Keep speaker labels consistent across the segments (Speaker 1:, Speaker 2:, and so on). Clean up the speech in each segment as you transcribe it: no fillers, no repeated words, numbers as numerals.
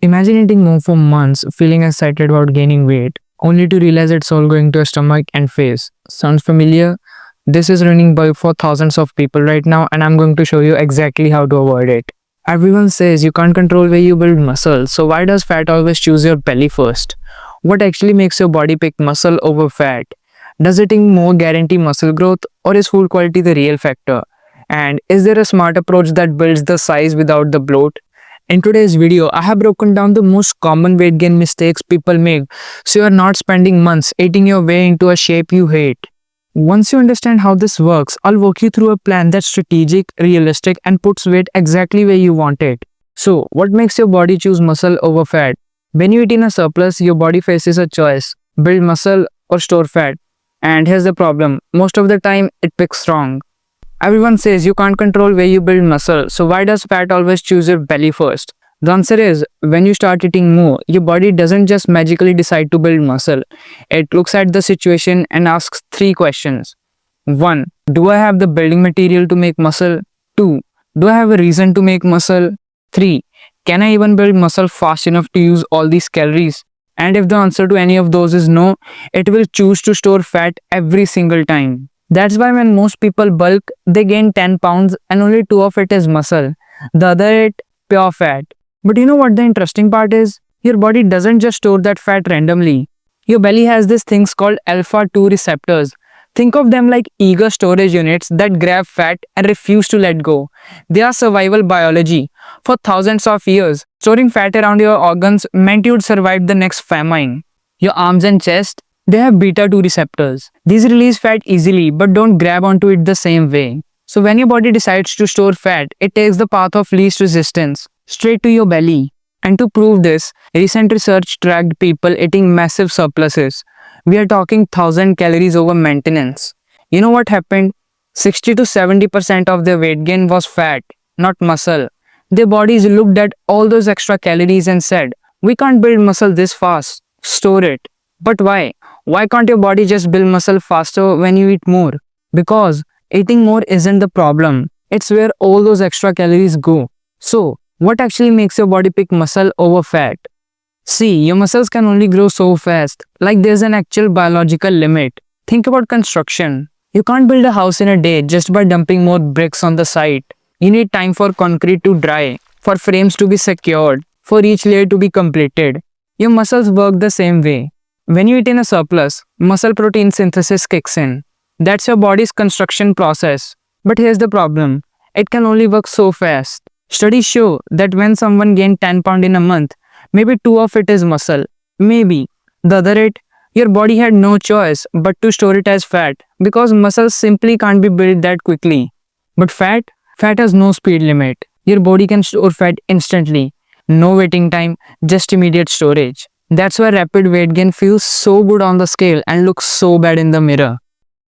Speaker 1: Imagine eating more for months, feeling excited about gaining weight, only to realize it's all going to your stomach and face. Sounds familiar? This is running bulk for thousands of people right now, and I'm going to show you exactly how to avoid it. Everyone says you can't control where you build muscle, so why does fat always choose your belly first? What actually makes your body pick muscle over fat? Does eating more guarantee muscle growth, or is food quality the real factor? And is there a smart approach that builds the size without the bloat? In today's video, I have broken down the most common weight gain mistakes people make so you are not spending months eating your way into a shape you hate. Once you understand how this works, I'll walk you through a plan that's strategic, realistic, and puts weight exactly where you want it. So, what makes your body choose muscle over fat? When you eat in a surplus, your body faces a choice: build muscle or store fat. And here's the problem: most of the time, it picks wrong. Everyone says you can't control where you build muscle, so why does fat always choose your belly first? The answer is, when you start eating more, your body doesn't just magically decide to build muscle. It looks at the situation and asks three questions. 1. Do I have the building material to make muscle? 2. Do I have a reason to make muscle? 3. Can I even build muscle fast enough to use all these calories? And if the answer to any of those is no, it will choose to store fat every single time. That's why when most people bulk, they gain 10 pounds and only 2 of it is muscle. The other 8, pure fat. But you know what the interesting part is? Your body doesn't just store that fat randomly. Your belly has these things called alpha 2 receptors. Think of them like eager storage units that grab fat and refuse to let go. They are survival biology. For thousands of years, storing fat around your organs meant you'd survive the next famine. Your arms and chest, they have beta 2 receptors. These release fat easily but don't grab onto it the same way. So when your body decides to store fat, it takes the path of least resistance, straight to your belly. And to prove this, recent research tracked people eating massive surpluses. We are talking 1000 calories over maintenance. You know what happened? 60 to 70% of their weight gain was fat, not muscle. Their bodies looked at all those extra calories and said, "We can't build muscle this fast. Store it." But why? Why can't your body just build muscle faster when you eat more? Because eating more isn't the problem. It's where all those extra calories go. So, what actually makes your body pick muscle over fat? See, your muscles can only grow so fast, like there's an actual biological limit. Think about construction. You can't build a house in a day just by dumping more bricks on the site. You need time for concrete to dry, for frames to be secured, for each layer to be completed. Your muscles work the same way. When you eat in a surplus, muscle protein synthesis kicks in. That's your body's construction process. But here's the problem. It can only work so fast. Studies show that when someone gains 10 pounds in a month, maybe 2 of it is muscle. Maybe. The other 8, your body had no choice but to store it as fat because muscles simply can't be built that quickly. But fat has no speed limit. Your body can store fat instantly. No waiting time, just immediate storage. That's why rapid weight gain feels so good on the scale and looks so bad in the mirror.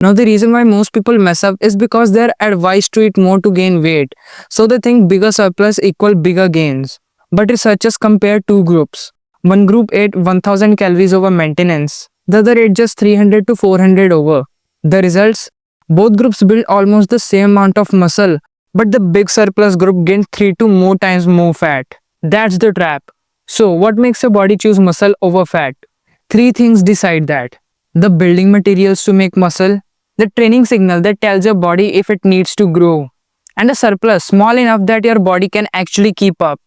Speaker 1: Now the reason why most people mess up is because they're advised to eat more to gain weight. So they think bigger surplus equal bigger gains. But researchers compare two groups. One group ate 1000 calories over maintenance. The other ate just 300 to 400 over. The results? Both groups built almost the same amount of muscle, but the big surplus group gained 3 to more times more fat. That's the trap. So, what makes your body choose muscle over fat? 3 things decide that. The building materials to make muscle, the training signal that tells your body if it needs to grow, and a surplus small enough that your body can actually keep up.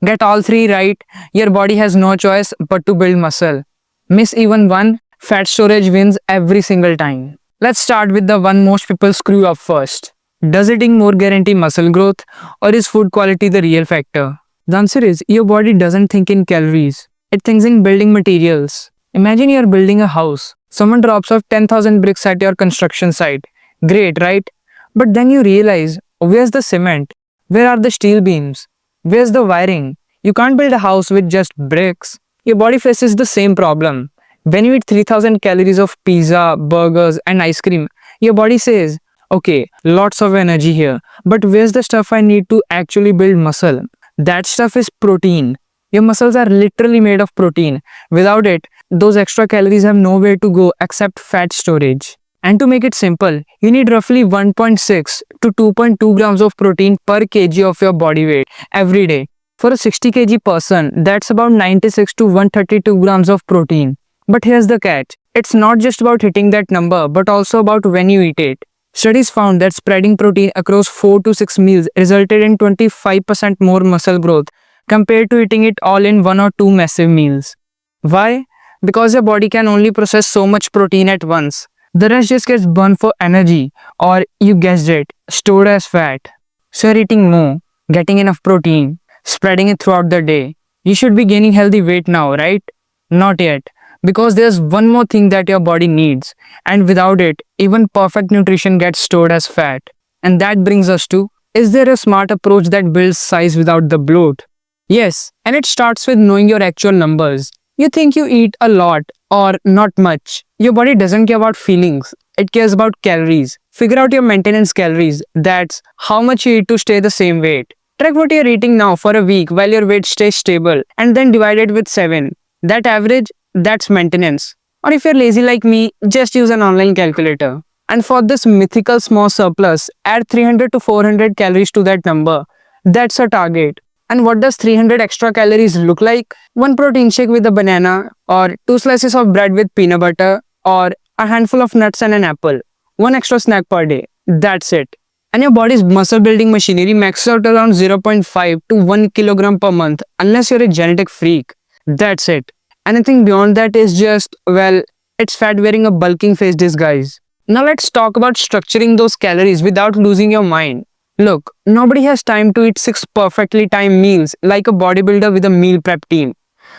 Speaker 1: Get all 3 right, your body has no choice but to build muscle. Miss even one, fat storage wins every single time. Let's start with the one most people screw up first. Does eating more guarantee muscle growth, or is food quality the real factor? The answer is, your body doesn't think in calories. It thinks in building materials. Imagine you're building a house. Someone drops off 10,000 bricks at your construction site. Great, right? But then you realize, where's the cement? Where are the steel beams? Where's the wiring? You can't build a house with just bricks. Your body faces the same problem. When you eat 3000 calories of pizza, burgers, and ice cream, your body says, okay, lots of energy here, but where's the stuff I need to actually build muscle? That stuff is protein. Your muscles are literally made of protein. Without it, those extra calories have nowhere to go except fat storage. And to make it simple, you need roughly 1.6 to 2.2 grams of protein per kg of your body weight every day. For a 60 kg person, that's about 96 to 132 grams of protein. But here's the catch. It's not just about hitting that number, but also about when you eat it. Studies found that spreading protein across 4 to 6 meals resulted in 25% more muscle growth compared to eating it all in 1 or 2 massive meals. Why? Because your body can only process so much protein at once. The rest just gets burned for energy, or you guessed it, stored as fat. So you're eating more, getting enough protein, spreading it throughout the day. You should be gaining healthy weight now, right? Not yet. Because there's one more thing that your body needs, and without it, even perfect nutrition gets stored as fat. And that brings us to, is there a smart approach that builds size without the bloat? Yes, and it starts with knowing your actual numbers. You think you eat a lot or not much. Your body doesn't care about feelings, it cares about calories. Figure out your maintenance calories, that's how much you eat to stay the same weight. Track what you're eating now for a week while your weight stays stable, and then divide it with 7. That average, that's maintenance. Or if you're lazy like me, just use an online calculator. And for this mythical small surplus, add 300 to 400 calories to that number. That's a target. And what does 300 extra calories look like? One protein shake with a banana, or 2 slices of bread with peanut butter, or a handful of nuts and an apple. One extra snack per day. That's it. And your body's muscle building machinery maxes out around 0.5 to 1 kilogram per month, unless you're a genetic freak. That's it. Anything beyond that is just, well, it's fat wearing a bulking face disguise. Now let's talk about structuring those calories without losing your mind. Look, nobody has time to eat 6 perfectly timed meals like a bodybuilder with a meal prep team.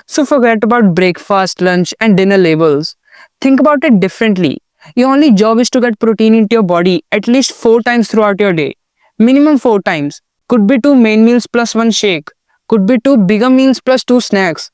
Speaker 1: So forget about breakfast, lunch, and dinner labels. Think about it differently. Your only job is to get protein into your body at least 4 times throughout your day. Minimum 4 times. Could be 2 main meals plus 1 shake. Could be 2 bigger meals plus 2 snacks.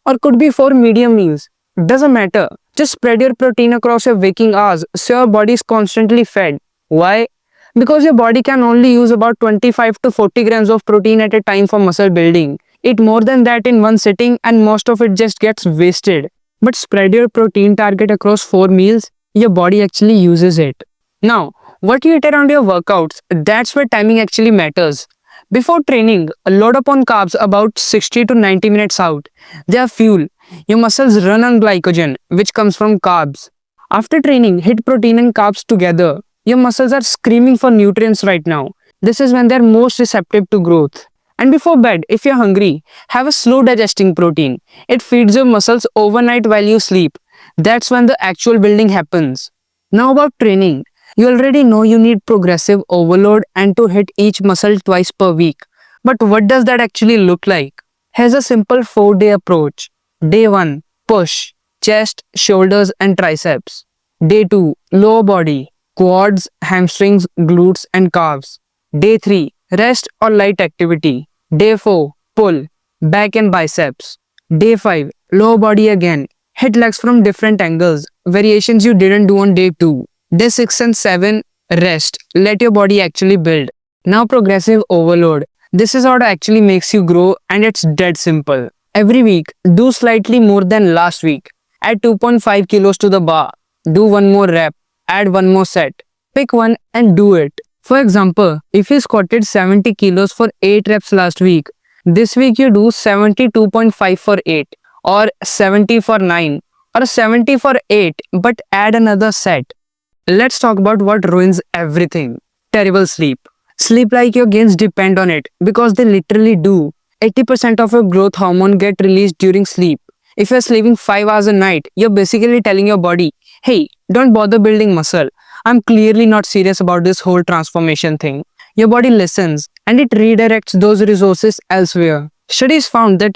Speaker 1: Or could be 4 medium meals. Doesn't matter. Just spread your protein across your waking hours so your body is constantly fed. Why? Because your body can only use about 25 to 40 grams of protein at a time for muscle building. Eat more than that in one sitting and most of it just gets wasted. But spread your protein target across 4 meals, your body actually uses it. Now, what you eat around your workouts, that's where timing actually matters. Before training, load up on carbs about 60 to 90 minutes out. They are fuel. Your muscles run on glycogen, which comes from carbs. After training, hit protein and carbs together. Your muscles are screaming for nutrients right now. This is when they're most receptive to growth. And before bed, if you're hungry, have a slow digesting protein. It feeds your muscles overnight while you sleep. That's when the actual building happens. Now about training. You already know you need progressive overload and to hit each muscle twice per week. But what does that actually look like? Here's a simple 4-day approach. Day 1, push, chest, shoulders and triceps. Day 2, lower body, quads, hamstrings, glutes and calves. Day 3, rest or light activity. Day 4, pull, back and biceps. Day 5, lower body again. Hit legs from different angles, variations you didn't do on day 2. Day 6 and 7, rest. Let your body actually build. Now progressive overload. This is what actually makes you grow and it's dead simple. Every week, do slightly more than last week. Add 2.5 kilos to the bar. Do one more rep. Add one more set. Pick one and do it. For example, if you squatted 70 kilos for 8 reps last week, this week you do 72.5 for 8 or 70 for 9 or 70 for 8 but add another set. Let's talk about what ruins everything. Terrible sleep. Sleep like your gains depend on it because they literally do. 80% of your growth hormone get released during sleep. If you're sleeping 5 hours a night, you're basically telling your body, hey, don't bother building muscle. I'm clearly not serious about this whole transformation thing. Your body listens and it redirects those resources elsewhere. Studies found that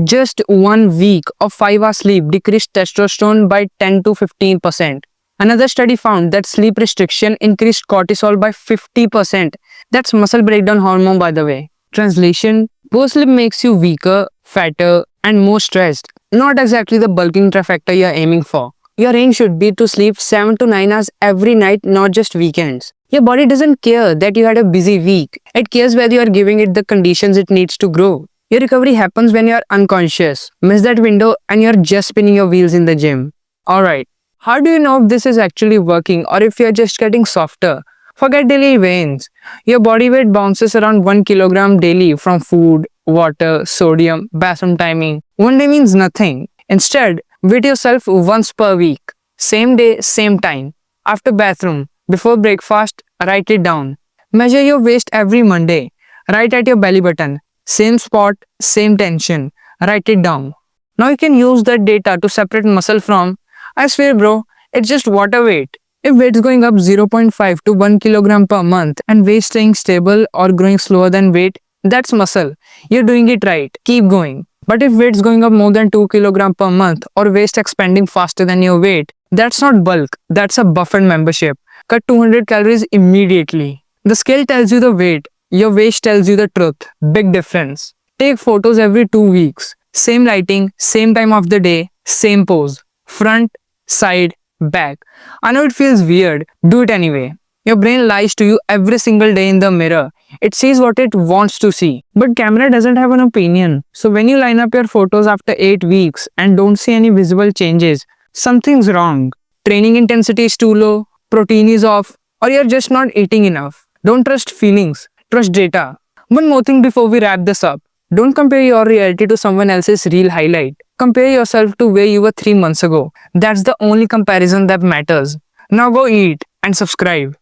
Speaker 1: just 1 week of 5-hour sleep decreased testosterone by 10 to 15%. Another study found that sleep restriction increased cortisol by 50%. That's muscle breakdown hormone, by the way. Translation: poor sleep makes you weaker, fatter, and more stressed. Not exactly the bulking trifecta you're aiming for. Your aim should be to sleep 7 to 9 hours every night, not just weekends. Your body doesn't care that you had a busy week. It cares whether you are giving it the conditions it needs to grow. Your recovery happens when you're unconscious. Miss that window and you're just spinning your wheels in the gym. Alright. How do you know if this is actually working or if you're just getting softer? Forget daily weights. Your body weight bounces around 1 kilogram daily from food, water, sodium, bathroom timing. One day means nothing. Instead, weight yourself once per week. Same day, same time. After bathroom, before breakfast, write it down. Measure your waist every Monday. Right at your belly button. Same spot, same tension. Write it down. Now you can use that data to separate muscle from, I swear bro, it's just water weight. If weight's going up 0.5 to 1 kilogram per month and weight staying stable or growing slower than weight, that's muscle. You're doing it right. Keep going. But if weight's going up more than 2 kilogram per month or waist expanding faster than your weight, that's not bulk. That's a buffered membership. Cut 200 calories immediately. The scale tells you the weight. Your waist tells you the truth. Big difference. Take photos every 2 weeks. Same lighting, same time of the day, same pose. Front, side, back. I know it feels weird. Do it anyway. Your brain lies to you every single day in the mirror. It sees what it wants to see. But camera doesn't have an opinion. So when you line up your photos after 8 weeks and don't see any visible changes, something's wrong. Training intensity is too low, protein is off, or you're just not eating enough. Don't trust feelings. Trust data. One more thing before we wrap this up. Don't compare your reality to someone else's real highlight. Compare yourself to where you were 3 months ago. That's the only comparison that matters. Now go eat and subscribe.